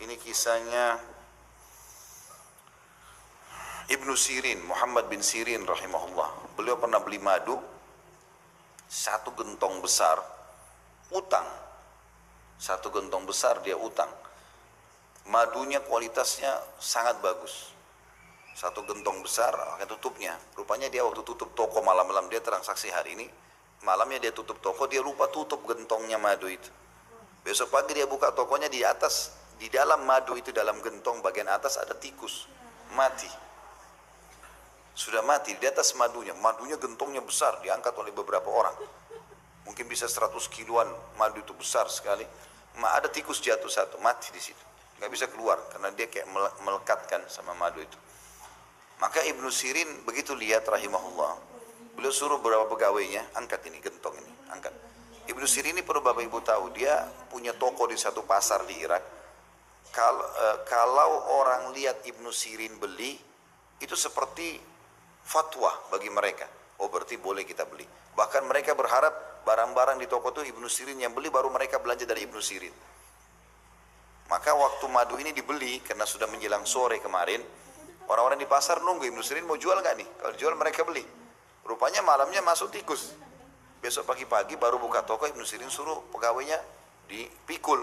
Ini kisahnya Ibnu Sirin, Muhammad bin Sirin rahimahullah. Beliau pernah beli madu, satu gentong besar, utang. Satu gentong besar dia utang. Madunya kualitasnya sangat bagus. Satu gentong besar, pakai tutupnya. Rupanya dia waktu tutup toko malam-malam, dia transaksi hari ini. Malamnya dia tutup toko, dia lupa tutup gentongnya madu itu. Besok pagi dia buka tokonya, di atas, di dalam madu itu, dalam gentong bagian atas ada tikus. Mati. Sudah mati, di atas madunya. Madunya gentongnya besar, diangkat oleh beberapa orang. Mungkin bisa 100 kiloan, madu itu besar sekali. Ada tikus jatuh satu, mati di situ. Nggak bisa keluar, karena dia kayak melekatkan sama madu itu. Maka Ibnu Sirin begitu lihat rahimahullah, beliau suruh beberapa pegawainya, angkat ini gentong ini, angkat. Ibnu Sirin ini perlu Bapak Ibu tahu, dia punya toko di satu pasar di Irak. Kalau orang lihat Ibnu Sirin beli, itu seperti fatwa bagi mereka. Oh berarti boleh kita beli. Bahkan mereka berharap barang-barang di toko itu Ibnu Sirin yang beli, baru mereka belanja dari Ibnu Sirin. Maka waktu madu ini dibeli, karena sudah menjelang sore kemarin, orang-orang di pasar nunggu Ibnu Sirin mau jual nggak nih? Kalau jual mereka beli. Rupanya malamnya masuk tikus. Besok pagi-pagi baru buka toko, Ibnu Sirin suruh pegawainya dipikul.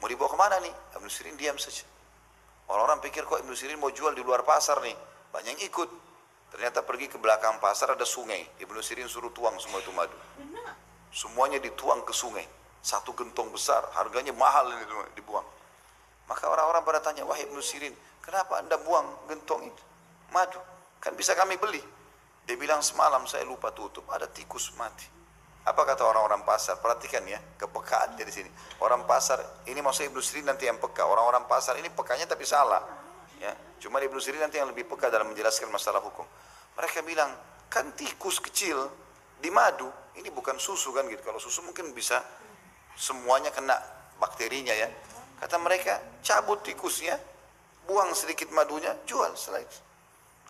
Mau dibawa kemana nih? Ibnu Sirin diam saja. Orang-orang pikir kok Ibnu Sirin mau jual di luar pasar nih. Banyak yang ikut. Ternyata pergi ke belakang pasar ada sungai. Ibnu Sirin suruh tuang semua itu madu. Semuanya dituang ke sungai. Satu gentong besar, harganya mahal ini dibuang. Maka orang-orang pada tanya, wahai Ibnu Sirin, kenapa anda buang gentong itu? Madu, kan bisa kami beli. Dia bilang, semalam saya lupa tutup, ada tikus mati. Apa kata orang-orang pasar? Perhatikan ya, kepekaan dia di sini. Orang pasar, ini maksudnya Ibnu Sirin nanti yang peka. Orang-orang pasar ini pekanya tapi salah. Ya, cuma Ibnu Sirin nanti yang lebih peka dalam menjelaskan masalah hukum. Mereka bilang, kan tikus kecil di madu, ini bukan susu kan gitu. Kalau susu mungkin bisa semuanya kena bakterinya ya. Kata mereka, cabut tikusnya, buang sedikit madunya, jual setelah itu.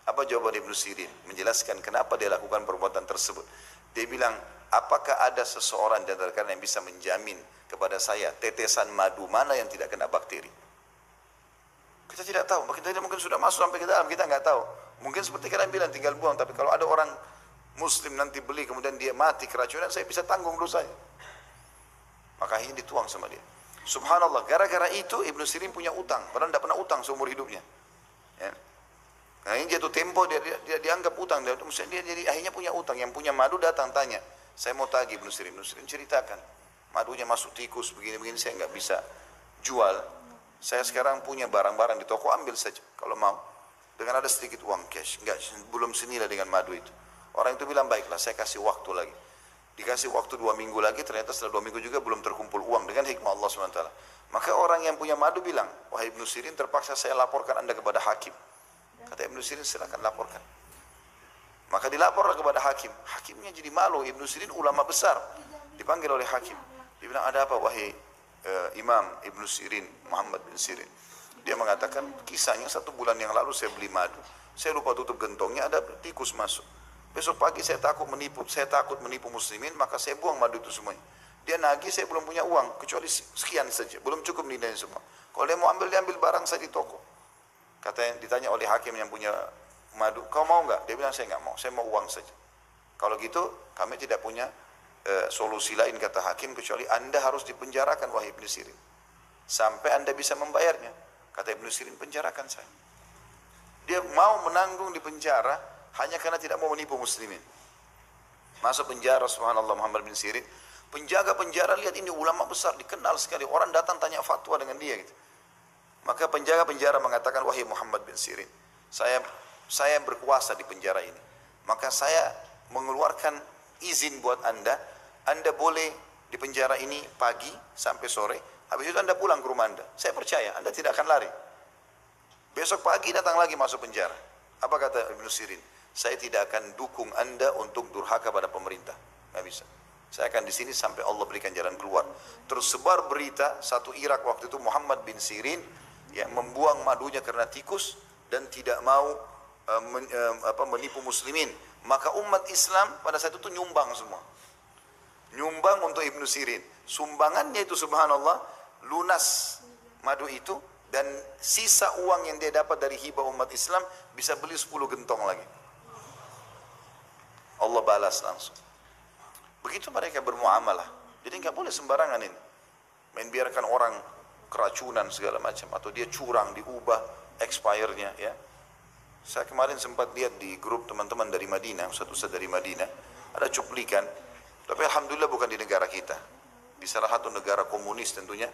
Apa jawaban Ibnu Sirin? Menjelaskan kenapa dia lakukan perbuatan tersebut. Dia bilang, apakah ada seseorang di antara kalian yang bisa menjamin kepada saya tetesan madu mana yang tidak kena bakteri? Kita tidak tahu, mungkin sudah masuk sampai ke dalam, kita nggak tahu. Mungkin seperti kalian bilang, tinggal buang. Tapi kalau ada orang Muslim nanti beli, kemudian dia mati keracunan, saya bisa tanggung dosanya. Maka ini dituang sama dia. Subhanallah, gara-gara itu Ibnu Sirin punya utang. Padahal tidak pernah utang seumur hidupnya. Ya. Nah ini jatuh tempo, dia dianggap utang. Dia jadi akhirnya punya utang. Yang punya madu datang tanya, saya mau tagih Ibnu Sirin. Ibnu Sirin ceritakan, madunya masuk tikus, begini-begini, saya nggak bisa jual. Saya sekarang punya barang-barang di toko, ambil saja kalau mau. Dengan ada sedikit uang cash, belum senilai dengan madu itu. Orang itu bilang, baiklah, saya kasih waktu lagi. Dikasih waktu 2 minggu lagi, ternyata setelah 2 minggu juga belum terkumpul uang dengan hikmah Allah SWT. Maka orang yang punya madu bilang, wahai Ibnu Sirin, terpaksa saya laporkan anda kepada hakim. Kata Ibnu Sirin, silakan laporkan. Maka dilaporlah kepada hakim. Hakimnya jadi malu. Ibnu Sirin ulama besar, dipanggil oleh hakim. Dia bilang, ada apa wahai Imam Ibnu Sirin, Muhammad bin Sirin? Dia mengatakan, kisahnya 1 bulan yang lalu saya beli madu, saya lupa tutup gentongnya, ada tikus masuk. Besok pagi saya takut menipu muslimin, maka saya buang madu itu semuanya. Dia nagih, saya belum punya uang, kecuali sekian saja, belum cukup nilainya semua. Kalau dia mau ambil, dia ambil barang saya di toko. Ditanya oleh hakim yang punya madu, kau mau nggak? Dia bilang, saya nggak mau, saya mau uang saja. Kalau gitu, kami tidak punya solusi lain, kata hakim, kecuali anda harus dipenjarakan, wahai Ibnu Sirin, sampai anda bisa membayarnya. Kata Ibnu Sirin, penjarakan saya. Dia mau menanggung di penjara hanya karena tidak mau menipu muslimin. Masuk penjara, subhanallah, Muhammad bin Sirin. Penjaga penjara lihat ini ulama besar, dikenal sekali. Orang datang tanya fatwa dengan dia gitu. Maka penjaga penjara mengatakan, wahai Muhammad bin Sirin, saya berkuasa di penjara ini. Maka saya mengeluarkan izin buat anda. Anda boleh di penjara ini pagi sampai sore. Habis itu anda pulang ke rumah anda. Saya percaya anda tidak akan lari. Besok pagi datang lagi masuk penjara. Apa kata Ibnu Sirin? Saya tidak akan dukung anda untuk durhaka pada pemerintah. Nggak bisa. Saya akan di sini sampai Allah berikan jalan keluar. Terus sebar berita, satu Irak waktu itu Muhammad bin Sirin yang membuang madunya karena tikus dan tidak mau menipu muslimin. Maka umat Islam pada saat itu nyumbang semua. Nyumbang untuk Ibnu Sirin. Sumbangannya itu subhanallah lunas madu itu, dan sisa uang yang dia dapat dari hibah umat Islam bisa beli 10 gentong lagi. Allah balas langsung. Begitu mereka bermuamalah. Jadi nggak boleh sembarangan ini. Main biarkan orang keracunan segala macam, atau dia curang, diubah expire-nya ya. Saya kemarin sempat lihat di grup teman-teman dari Madinah, ustaz-ustaz dari Madinah, ada cuplikan, tapi alhamdulillah bukan di negara kita. Di salah satu negara komunis tentunya,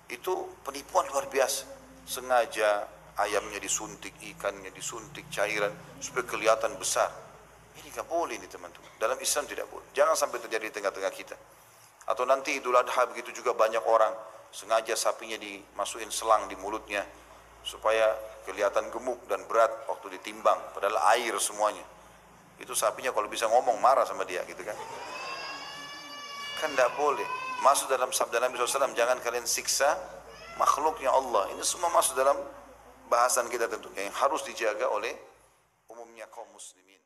itu penipuan luar biasa. Sengaja ayamnya disuntik, ikannya disuntik cairan supaya kelihatan besar. Ini nggak boleh ini teman-teman. Dalam Islam tidak boleh. Jangan sampai terjadi di tengah-tengah kita. Atau nanti Idul Adha begitu juga banyak orang sengaja sapinya dimasukin selang di mulutnya supaya kelihatan gemuk dan berat waktu ditimbang, padahal air semuanya. Itu sapinya kalau bisa ngomong marah sama dia gitu kan. Kan tidak boleh. Masuk dalam sabda Nabi SAW, jangan kalian siksa makhluknya Allah. Ini semua masuk dalam bahasan kita tentunya yang harus dijaga oleh umumnya kaum muslimin.